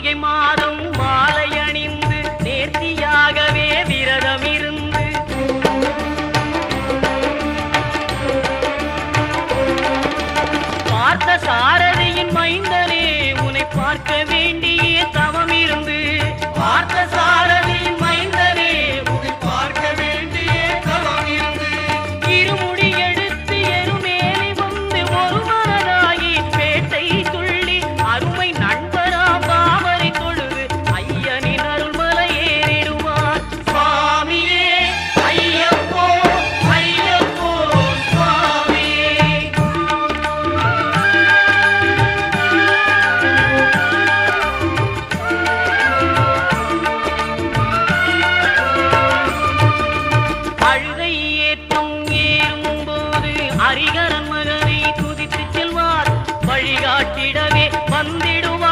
கார்த்திகை மாதம் மாலை அணிந்து நேர்த்தியாகவே விரதம் இருந்து பார்த்த சாரதியின் மைந்தனே உன்னை பார்க்க வேண்டி